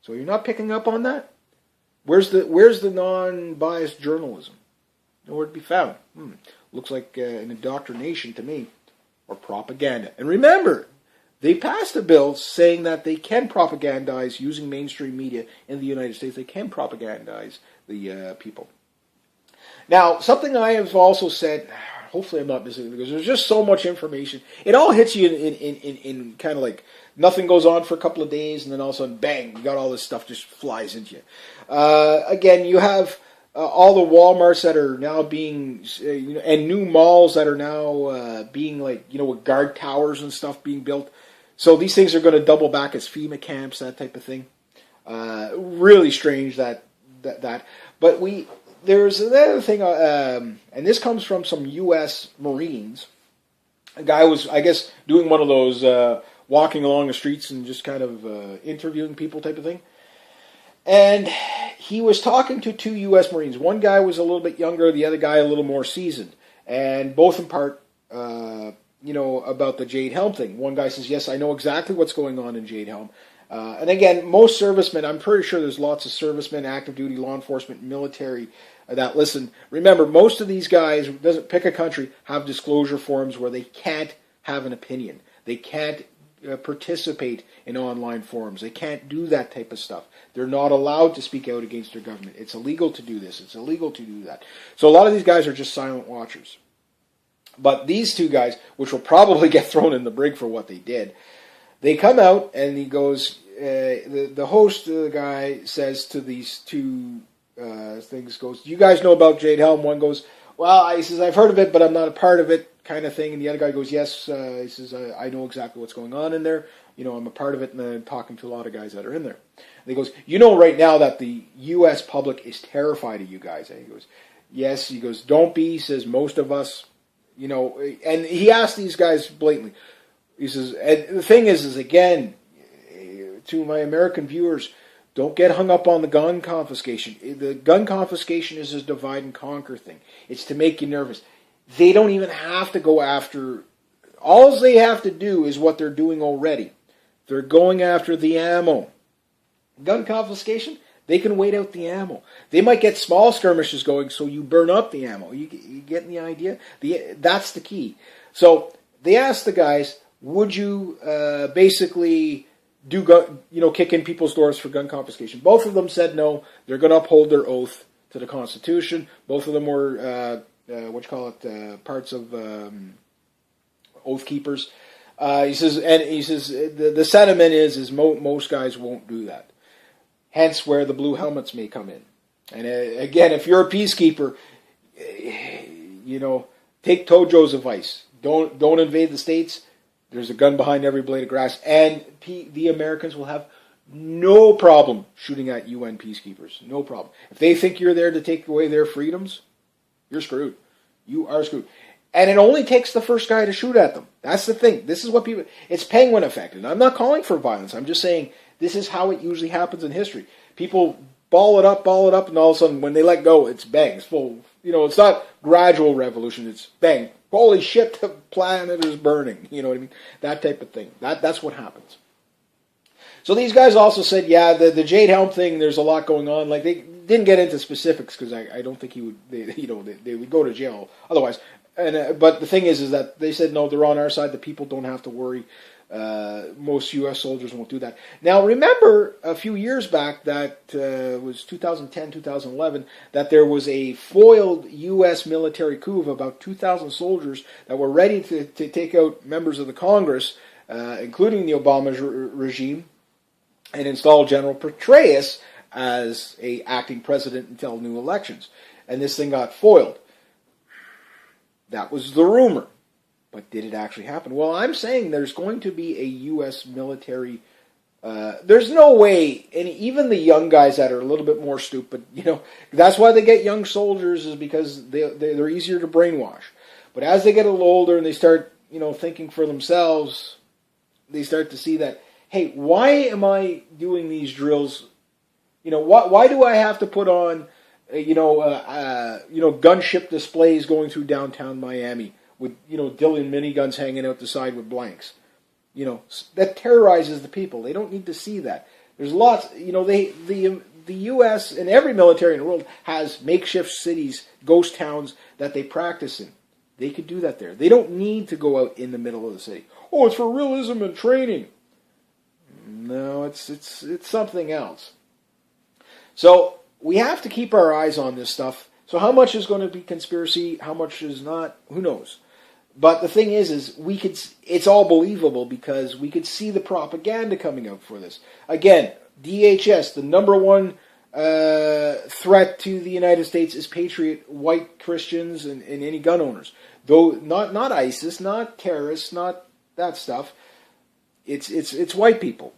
So you're not picking up on that? Where's the non-biased journalism? Nowhere to be found. Looks like an indoctrination to me, or propaganda. And remember, They passed a bill saying that they can propagandize using mainstream media in the United States. They can propagandize the people. Now, something I have also said, hopefully I'm not missing it, because there's just so much information. It all hits you in kind of like nothing goes on for a couple of days, and then all of a sudden, bang, you got all this stuff just flies into you. Again, you have all the Walmarts that are now being, and new malls that are now being like, with guard towers and stuff being built. So these things are going to double back as FEMA camps, that type of thing. Really strange that. But there's another thing, and this comes from some U.S. Marines. A guy was, I guess, doing one of those walking along the streets and just kind of interviewing people type of thing. And he was talking to two U.S. Marines. One guy was a little bit younger, the other guy a little more seasoned. And both in part, about the Jade Helm thing. One guy says, yes, I know exactly what's going on in Jade Helm. And again, most servicemen, I'm pretty sure there's lots of servicemen, active duty, law enforcement, military, that listen. Remember, most of these guys, doesn't pick a country, have disclosure forums where they can't have an opinion. They can't participate in online forums. They can't do that type of stuff. They're not allowed to speak out against their government. It's illegal to do this. It's illegal to do that. So a lot of these guys are just silent watchers. But these two guys, which will probably get thrown in the brig for what they did, they come out and he goes, the host, the guy, says to these two things, goes, do you guys know about Jade Helm? One goes, well, he says, I've heard of it, but I'm not a part of it, kind of thing. And the other guy goes, yes, he says, I know exactly what's going on in there. I'm a part of it, and I'm talking to a lot of guys that are in there. And he goes, right now that the U.S. public is terrified of you guys. And he goes, yes. He goes, don't be. He says, most of us, and he asked these guys blatantly. He says, and the thing is again, to my American viewers, don't get hung up on the gun confiscation. The gun confiscation is a divide and conquer thing. It's to make you nervous. They don't even have to go after. All they have to do is what they're doing already. They're going after the ammo. Gun confiscation, they can wait out the ammo. They might get small skirmishes going, so you burn up the ammo. You getting the idea? That's the key. So they asked the guys, would you basically kick in people's doors for gun confiscation? Both of them said no. They're going to uphold their oath to the Constitution. Both of them were parts of oath keepers. He says the sentiment is most guys won't do that. Hence where the blue helmets may come in. And again, if you're a peacekeeper, take Tojo's advice. Don't invade the states. There's a gun behind every blade of grass, and the Americans will have no problem shooting at UN peacekeepers. No problem. If they think you're there to take away their freedoms, you're screwed. You are screwed. And it only takes the first guy to shoot at them. That's the thing. This is what people. It's penguin effect, and I'm not calling for violence. I'm just saying this is how it usually happens in history. People ball it up, and all of a sudden, when they let go, it's bang. It's full. It's not gradual revolution. It's bang. Holy shit, the planet is burning. You know what I mean? That type of thing. That's what happens. So these guys also said, yeah, the Jade Helm thing, there's a lot going on. Like, they didn't get into specifics because I don't think they would go to jail otherwise. But the thing is that they said, no, they're on our side. The people don't have to worry. Most U.S. soldiers won't do that. Now, remember a few years back, that was 2010, 2011, that there was a foiled U.S. military coup of about 2,000 soldiers that were ready to take out members of the Congress, including the Obama regime, and install General Petraeus as a acting president until new elections. And this thing got foiled. That was the rumor. But did it actually happen? Well, I'm saying there's going to be a U.S. military. There's no way, and even the young guys that are a little bit more stupid, that's why they get young soldiers, is because they're easier to brainwash. But as they get a little older and they start, thinking for themselves, they start to see that, hey, why am I doing these drills? Why do I have to put on, gunship displays going through downtown Miami? With, Dillon miniguns hanging out the side with blanks. That terrorizes the people. They don't need to see that. There's lots, the U.S. and every military in the world has makeshift cities, ghost towns that they practice in. They could do that there. They don't need to go out in the middle of the city. Oh, it's for realism and training. No, it's something else. So we have to keep our eyes on this stuff. So how much is going to be conspiracy? How much is not? Who knows? But the thing is we could. It's all believable because we could see the propaganda coming out for this. Again, DHS, the number one threat to the United States is patriot white Christians and any gun owners. Though not ISIS, not terrorists, not that stuff. It's white people.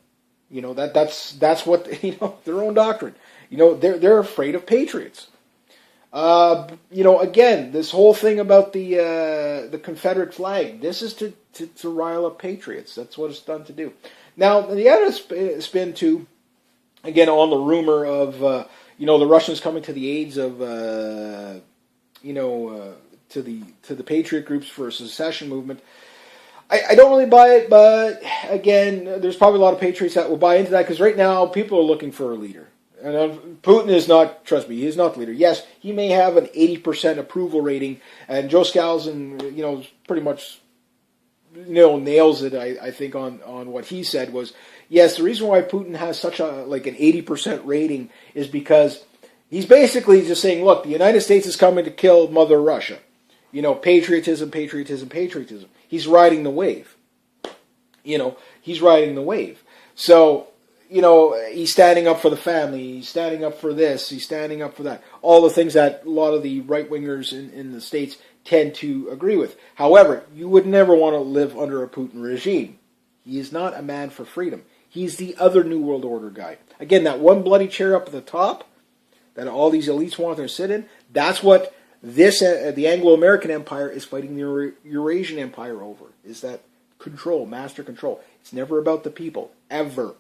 You know that's what their own doctrine. They're afraid of patriots. Again, this whole thing about the Confederate flag. This is to rile up patriots. That's what it's done to do. Now the other spin too. Again, on the rumor of the Russians coming to the aids of to the patriot groups for a secession movement. I don't really buy it, but again, there's probably a lot of patriots that will buy into that because right now people are looking for a leader. And Putin is not, trust me, he is not the leader. Yes, he may have an 80% approval rating, and Joe Scalzo, pretty much nails it, I think, on what he said was, yes, the reason why Putin has such an 80% rating is because he's basically just saying, look, the United States is coming to kill Mother Russia. Patriotism, patriotism, patriotism. He's riding the wave. He's riding the wave. So, he's standing up for the family. He's standing up for this. He's standing up for that. All the things that a lot of the right-wingers in the States tend to agree with. However, you would never want to live under a Putin regime. He is not a man for freedom. He's the other New World Order guy. Again, that one bloody chair up at the top that all these elites want to sit in, that's what the Anglo-American Empire is fighting the Eurasian Empire over, is that control, master control. It's never about the people, ever.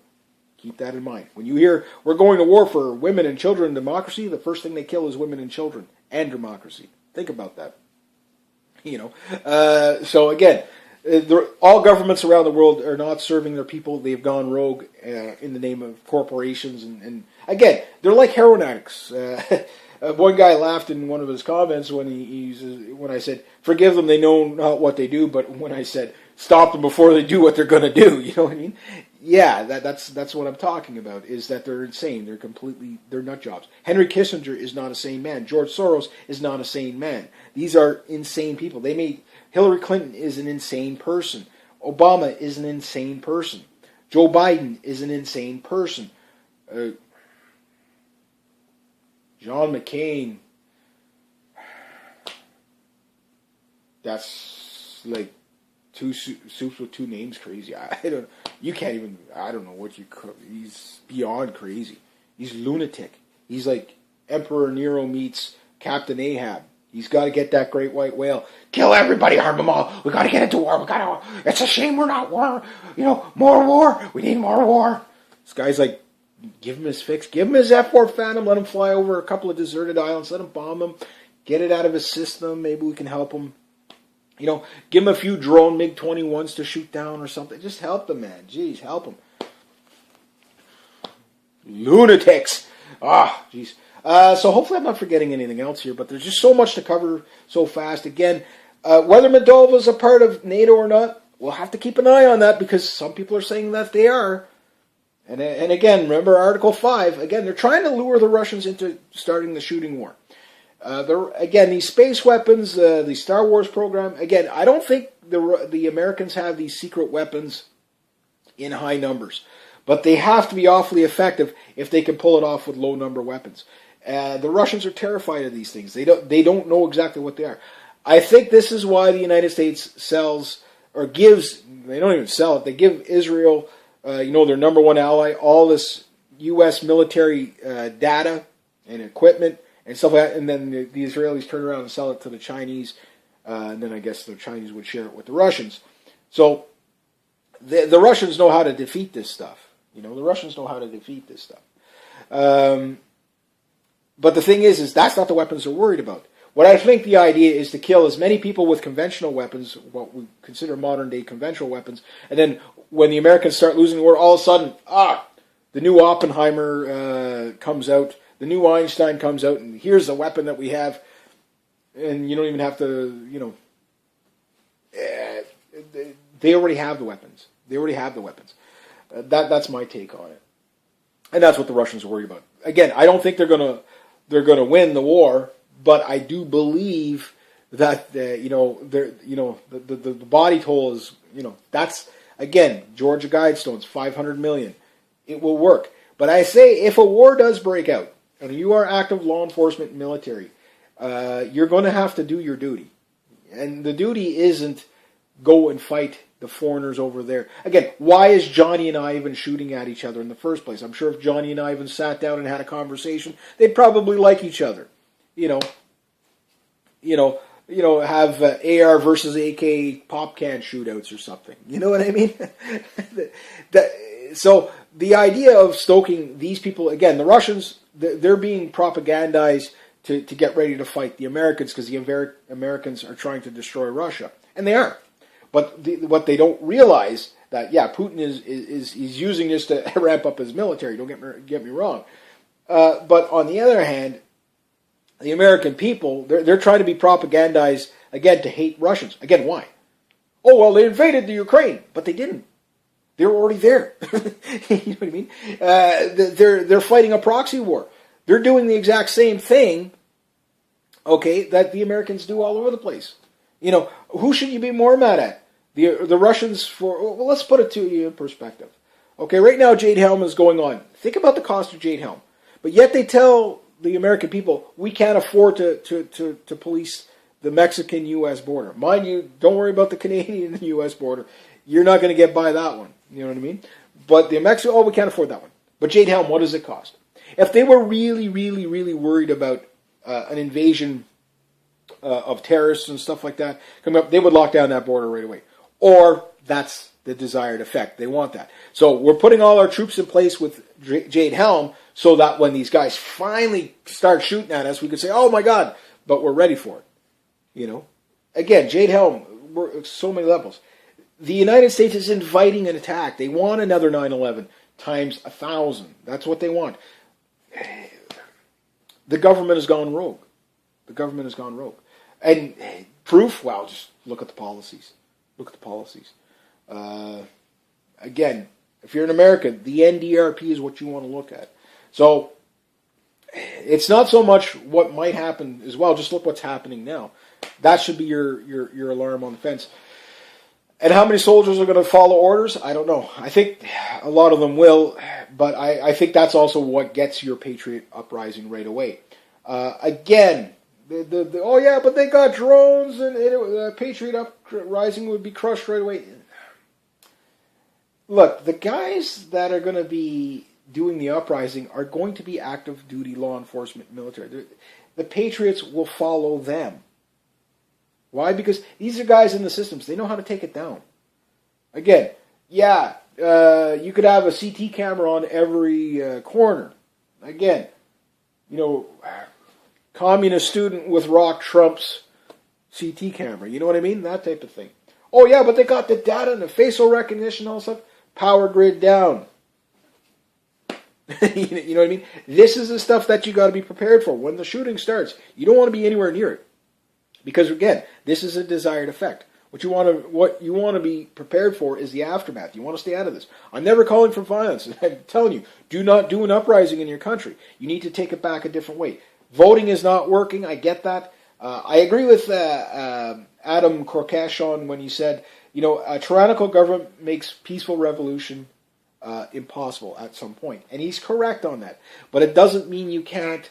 Keep that in mind. When you hear, we're going to war for women and children and democracy, the first thing they kill is women and children and democracy. Think about that. So again, all governments around the world are not serving their people. They've gone rogue in the name of corporations. And again, they're like heroin addicts. One guy laughed in one of his comments when when I said, forgive them, they know not what they do. But when I said, stop them before they do what they're going to do. You know what I mean? Yeah, that's what I'm talking about, is that they're insane. They're nut jobs. Henry Kissinger is not a sane man. George Soros is not a sane man. These are insane people. Hillary Clinton is an insane person. Obama is an insane person. Joe Biden is an insane person. John McCain, that's like two soups with two names crazy. I don't know what you could. He's beyond crazy. He's lunatic. He's like Emperor Nero meets Captain Ahab. He's got to get that great white whale. Kill everybody, harm them all. We got to get into war. It's a shame we're not war. More war. We need more war. This guy's like, give him his fix. Give him his F-4 Phantom. Let him fly over a couple of deserted islands. Let him bomb them. Get it out of his system. Maybe we can help him. Give him a few drone MiG-21s to shoot down or something. Just help the man. Jeez, help him. Lunatics. Jeez. So hopefully I'm not forgetting anything else here, but there's just so much to cover so fast. Again, whether Moldova's a part of NATO or not, we'll have to keep an eye on that because some people are saying that they are. And again, remember Article 5. Again, they're trying to lure the Russians into starting the shooting war. Again, these space weapons, the Star Wars program. Again, I don't think the Americans have these secret weapons in high numbers, but they have to be awfully effective if they can pull it off with low number weapons. The Russians are terrified of these things. They don't know exactly what they are. I think this is why the United States sells or gives. They don't even sell it. They give Israel, their number one ally, all this U.S. military data and equipment and stuff like that, and then the Israelis turn around and sell it to the Chinese, and then I guess the Chinese would share it with the Russians. So the Russians know how to defeat this stuff. The Russians know how to defeat this stuff. But the thing is that's not the weapons they're worried about. What I think the idea is to kill as many people with conventional weapons, what we consider modern-day conventional weapons, and then when the Americans start losing the war, all of a sudden, the new Oppenheimer comes out, the new Einstein comes out, and here's the weapon that we have, and you don't even have to, they already have the weapons. They already have the weapons. That's my take on it, and that's what the Russians are worried about. Again, I don't think they're gonna win the war, but I do believe that the body toll is that's again Georgia Guidestones 500 million. It will work, but I say if a war does break out and you are active law enforcement and military, you're going to have to do your duty, and the duty isn't go and fight the foreigners over there. Again, why is Johnny and Ivan shooting at each other in the first place? I'm sure if Johnny and Ivan sat down and had a conversation, they'd probably like each other. Have AR versus AK pop can shootouts or something. You know what I mean? So the idea of stoking these people, again, the Russians, they're being propagandized to get ready to fight the Americans because the Americans are trying to destroy Russia. And they are. But what they don't realize that, Putin is using this to ramp up his military. Don't get me wrong. But on the other hand, the American people, they're trying to be propagandized, again, to hate Russians. Again, why? Oh, well, they invaded the Ukraine. But they didn't. They were already there. You know what I mean? They're fighting a proxy war. They're doing the exact same thing, okay, that the Americans do all over the place. Who should you be more mad at? The Russians well, let's put it to you in perspective. Okay, right now Jade Helm is going on. Think about the cost of Jade Helm. But yet they tell the American people, we can't afford to police the Mexican-U.S. border. Mind you, don't worry about the Canadian-U.S. border. You're not going to get by that one. You know what I mean? But the Mexico, we can't afford that one. But Jade Helm, what does it cost? If they were really, really, really worried about an invasion of terrorists and stuff like that coming up, they would lock down that border right away. Or that's the desired effect. They want that. So we're putting all our troops in place with Jade Helm so that when these guys finally start shooting at us, we can say, oh my God, but we're ready for it. Again, Jade Helm, we're so many levels. The United States is inviting an attack. They want another 9/11 times 1,000. That's what they want. The government has gone rogue. The government has gone rogue. And proof? Well, just look at the policies. Look at the policies. Again, if you're in America, the NDRP is what you want to look at. So it's not so much what might happen as well. Just look what's happening now. That should be your alarm on the fence. And how many soldiers are going to follow orders? I don't know. I think a lot of them will, but I think that's also what gets your Patriot uprising right away. Again, oh yeah, but they got drones and Patriot uprising would be crushed right away. Look, the guys that are going to be doing the uprising are going to be active duty law enforcement military. The Patriots will follow them. Why? Because these are guys in the systems. They know how to take it down. Again, you could have a CT camera on every corner. Again, communist student with rock trumps CT camera. You know what I mean? That type of thing. Oh yeah, but they got the data and the facial recognition and all stuff. Power grid down. You know what I mean? This is the stuff that you got to be prepared for. When the shooting starts, you don't want to be anywhere near it. Because again, this is a desired effect. What you want to be prepared for is the aftermath. You want to stay out of this. I'm never calling for violence. I'm telling you, do not do an uprising in your country. You need to take it back a different way. Voting is not working. I get that. I agree with Adam Korkashon when he said, a tyrannical government makes peaceful revolution impossible at some point. And he's correct on that. But it doesn't mean you can't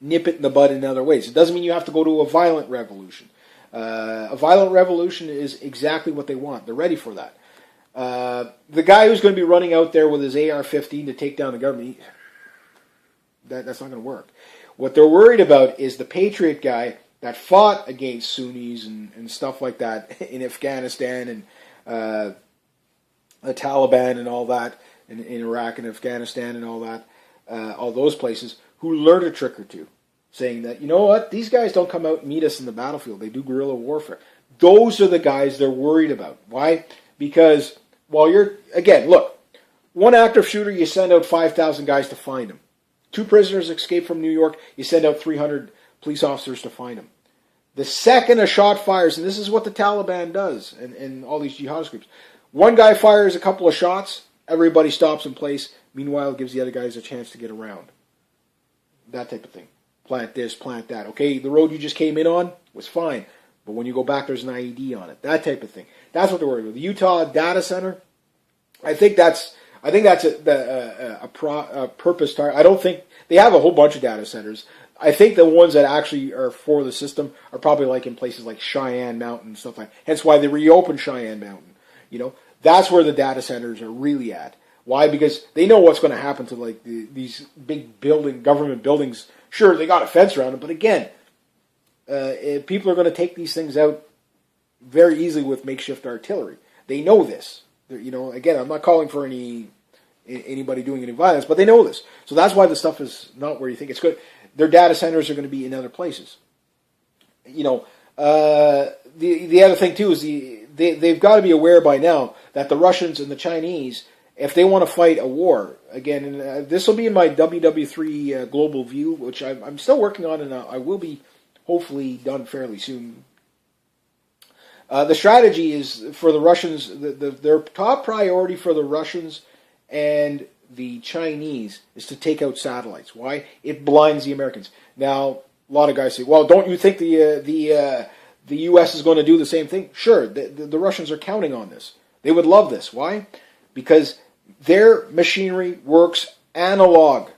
nip it in the bud in other ways. It doesn't mean you have to go to a violent revolution. A violent revolution is exactly what they want. They're ready for that. The guy who's going to be running out there with his AR-15 to take down the government, that's not going to work. What they're worried about is the Patriot guy that fought against Sunnis and stuff like that in Afghanistan and the Taliban and all that, in Iraq and Afghanistan and all that, all those places, who learned a trick or two, saying that, you know what, these guys don't come out and meet us in the battlefield. They do guerrilla warfare. Those are the guys they're worried about. Why? Because, again, look, one active shooter, you send out 5,000 guys to find him. 2 prisoners escape from New York, you send out 300 police officers to find him. The second a shot fires, and this is what the Taliban does, and all these jihadist groups, one guy fires a couple of shots, everybody stops in place. Meanwhile, it gives the other guys a chance to get around. That type of thing. Plant this, plant that. Okay, the road you just came in on was fine, but when you go back, there's an IED on it. That type of thing. That's what they're worried about. The Utah data center, I think that's a purpose target. I don't think they have a whole bunch of data centers. I think the ones that actually are for the system are probably like in places like Cheyenne Mountain and stuff like that. Hence why they reopened Cheyenne Mountain. You know, that's where the data centers are really at. Why? Because they know what's going to happen to like these big government buildings. Sure, they got a fence around them, but again, people are going to take these things out very easily with makeshift artillery. They know this. You know, again, I'm not calling for anybody doing any violence, but they know this. So that's why the stuff is not where you think it's good. Their data centers are going to be in other places. You know, the other thing too is they've got to be aware by now that the Russians and the Chinese, if they want to fight a war, again, and this will be in my WW3 global view, which I'm still working on, and I will be hopefully done fairly soon. The strategy is for the Russians, their top priority for the Russians and the Chinese is to take out satellites. Why? It blinds the Americans. Now, a lot of guys say, well, don't you think the U.S. is going to do the same thing? Sure, the Russians are counting on this. They would love this. Why? Because their machinery works analog.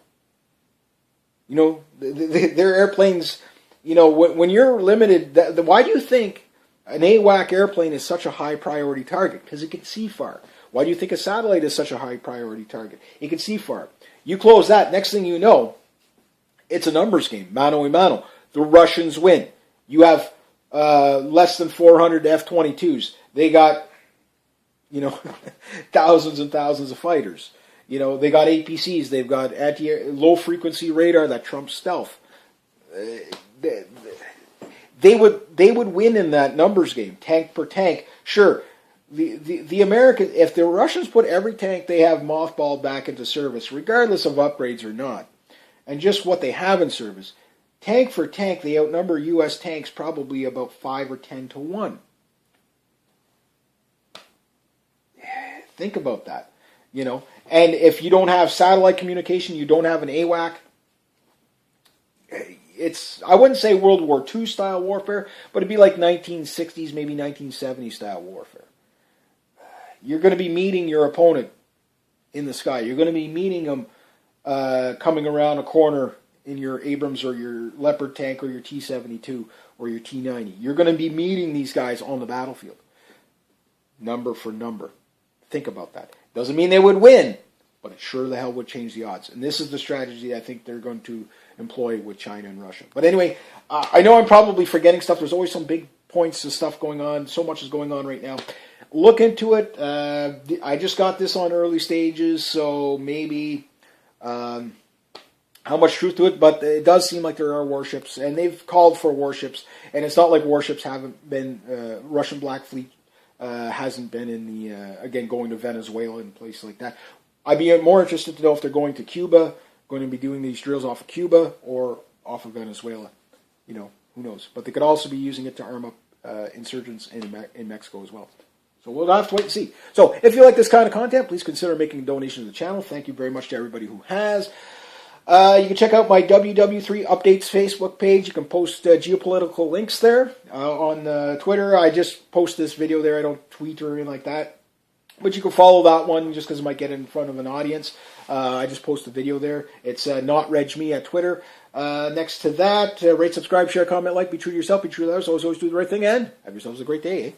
You know, their airplanes, you know, when you're limited, why do you think an AWAC airplane is such a high priority target? Because it can see far. Why do you think a satellite is such a high priority target? It can see far. You close that, next thing you know, it's a numbers game, mano a mano. The Russians win. You have less than 400 F-22s. They got, you know, thousands and thousands of fighters. You know, they got APCs. They've got low frequency radar that trumps stealth. They would win in that numbers game, tank per tank. Sure, the American, if the Russians put every tank they have mothballed back into service, regardless of upgrades or not, and just what they have in service, tank for tank, they outnumber U.S. tanks probably about 5 or 10 to 1. Think about that, you know. And if you don't have satellite communication, you don't have an AWAC, I wouldn't say World War II style warfare, but it'd be like 1960s, maybe 1970s style warfare. You're going to be meeting your opponent in the sky. You're going to be meeting them coming around a corner in your Abrams or your Leopard tank or your T-72 or your T-90. You're going to be meeting these guys on the battlefield. Number for number. Think about that. Doesn't mean they would win, but it sure the hell would change the odds. And this is the strategy I think they're going to employ with China and Russia. But anyway, I know I'm probably forgetting stuff. There's always some big points of stuff going on. So much is going on right now. Look into it. I just got this on early stages, so maybe how much truth to it, but it does seem like there are warships, and they've called for warships, and it's not like warships haven't been, Russian Black Fleet hasn't been in the, again, going to Venezuela and places like that. I'd be more interested to know if they're going to Cuba, going to be doing these drills off of Cuba or off of Venezuela. You know, who knows? But they could also be using it to arm up insurgents in Mexico as well. So we'll have to wait and see. So if you like this kind of content, please consider making a donation to the channel. Thank you very much to everybody who has. You can check out my WW3 Updates Facebook page. You can post geopolitical links there. On Twitter, I just post this video there. I don't tweet or anything like that. But you can follow that one just because it might get in front of an audience. I just post a video there. It's NotRegMe at Twitter. Next to that, rate, subscribe, share, comment, like, be true to yourself, be true to others, always do the right thing, and have yourselves a great day, eh?